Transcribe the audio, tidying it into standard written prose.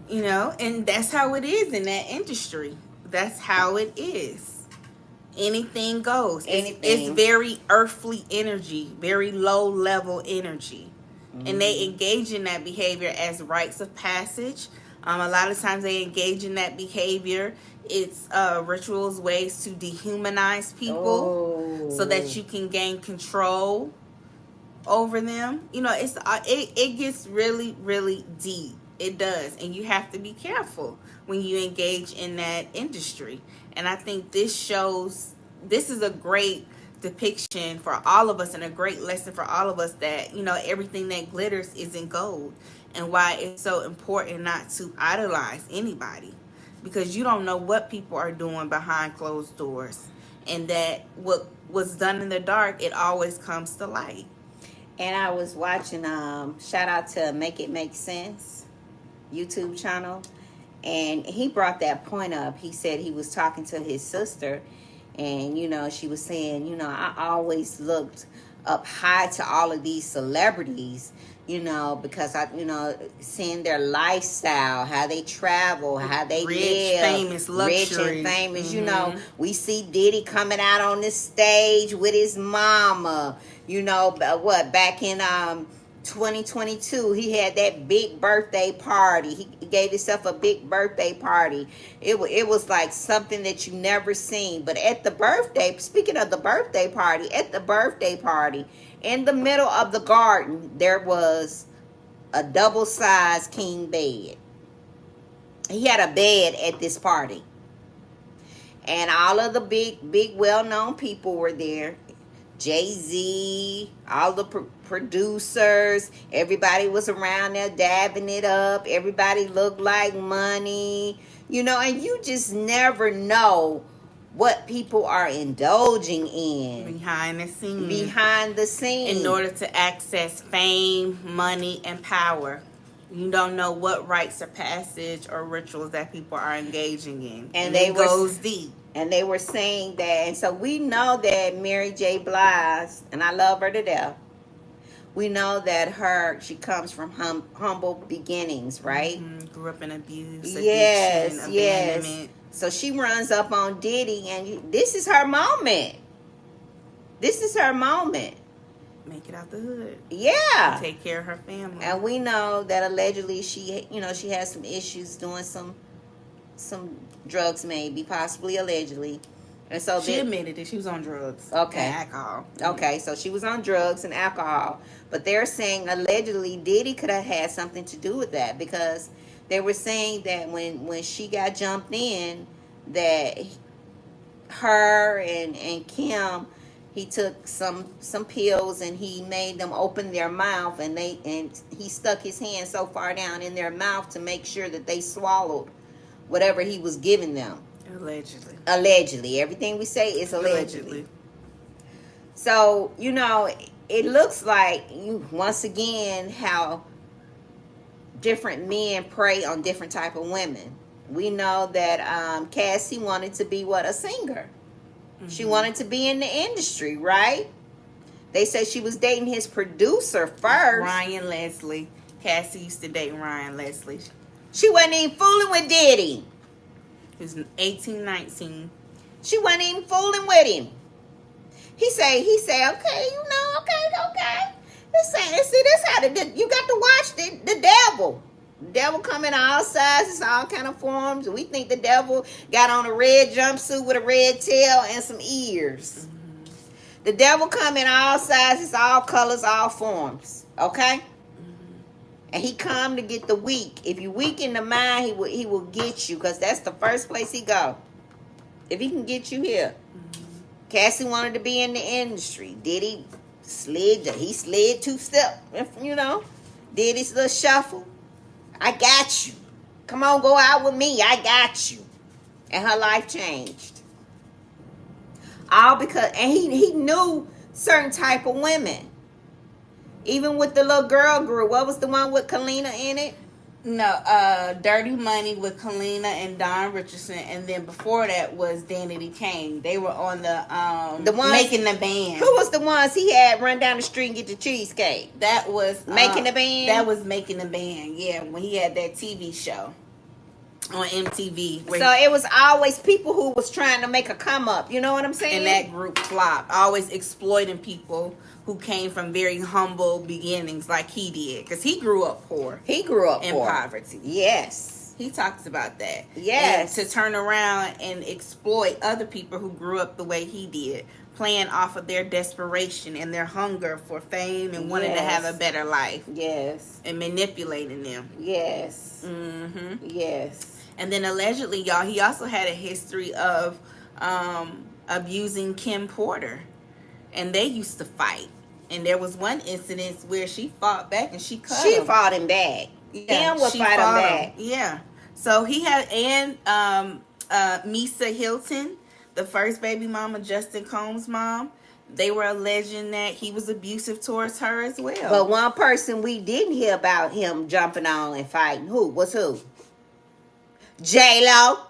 You know, and that's how it is in that industry. That's how it is. Anything goes. It's Anything. very earthly energy, very low level energy. And they engage in that behavior as rites of passage. A lot of times they engage in that behavior. It's rituals, ways to dehumanize people so that you can gain control over them. You know, it gets really, really deep. It does, and you have to be careful when you engage in that industry. And I think this is a great depiction for all of us and a great lesson for all of us that, you know, everything that glitters isn't gold, and why it's so important not to idolize anybody, because you don't know what people are doing behind closed doors, and that what was done in the dark, it always comes to light. And I was watching, shout out to Make It Make Sense YouTube channel. And he brought that point up. He said he was talking to his sister. And, you know, she was saying, you know, I always looked up high to all of these celebrities, you know, because I, you know, seeing their lifestyle, how they travel, how they Rich, live, famous, luxury. rich and famous. You know, we see Diddy coming out on this stage with his mama. You know, what, back in 2022, he had that big birthday party. He gave himself a big birthday party. It was like something that you never seen. But at the birthday, speaking of the birthday party, in the middle of the garden, there was a double-sized king bed. He had a bed at this party. And all of the big well-known people were there. Jay-Z, all the producers, everybody was around there dabbing it up. Everybody looked like money, you know, and you just never know what people are indulging in behind the scenes in order to access fame, money, and power. You don't know what rites of passage or rituals that people are engaging in, and it goes deep. And they were saying that, and so we know that Mary J. Blige, and I love her to death, we know that she comes from humble beginnings, right? Grew up in abuse, addiction, abandonment. Yes. So she runs up on Diddy, and this is her moment. This is her moment. Make it out the hood. Yeah. Take care of her family. And we know that allegedly she has some issues doing some drugs, maybe, possibly, allegedly. And so she admitted that she was on drugs. Okay. And alcohol. Okay, so she was on drugs and alcohol. But they're saying allegedly Diddy could have had something to do with that, because they were saying that when she got jumped in, that her and Kim, he took some pills and he made them open their mouth, and he stuck his hand so far down in their mouth to make sure that they swallowed whatever he was giving them. Allegedly. Everything we say is allegedly. So, you know, it looks like, once again, how different men prey on different type of women. We know that Cassie wanted to be a singer. Mm-hmm. She wanted to be in the industry, right? They said she was dating his producer first. Ryan Leslie. Cassie used to date Ryan Leslie. She wasn't even fooling with Diddy. He was 18, 19. She wasn't even fooling with him. He said, okay, you know, okay. This how you got to watch the devil. The devil come in all sizes, all kind of forms. We think the devil got on a red jumpsuit with a red tail and some ears. Mm-hmm. The devil come in all sizes, all colors, all forms. Okay? And he come to get the weak. If you weak in the mind, he will get you, because that's the first place he go. If he can get you here. Mm-hmm. Cassie wanted to be in the industry. Diddy slid 2-step, you know. Did his little shuffle. I got you. Come on, go out with me. I got you. And her life changed. All because, and he knew certain type of women. Even with the little girl group. What was the one with Kalina in it? No, Dirty Money with Kalina and Don Richardson, and then before that was Danity Kane. They were on the ones, Making the Band. Who was the ones he had run down the street and get the cheesecake? That was Making the Band. That was Making the Band. Yeah, when he had that TV show. on MTV. So it was always people who was trying to make a come up. You know what I'm saying? And that group flopped, always exploiting people who came from very humble beginnings, like he did, because he grew up poor. He grew up in poor. poverty. Yes. He talks about that. Yes. And to turn around and exploit other people who grew up the way he did, playing off of their desperation and their hunger for fame and wanting to have a better life. Yes. And manipulating them. Yes. Mm-hmm. Yes. And then allegedly, y'all, he also had a history of abusing Kim Porter. And they used to fight. And there was one incident where she fought back and she cut him. She fought him back. Yeah, Kim would fight him back. Yeah. So he had, and Misa Hilton, the first baby mama, Justin Combs' mom, they were alleging that he was abusive towards her as well. But one person we didn't hear about him jumping on and fighting, who? J-Lo.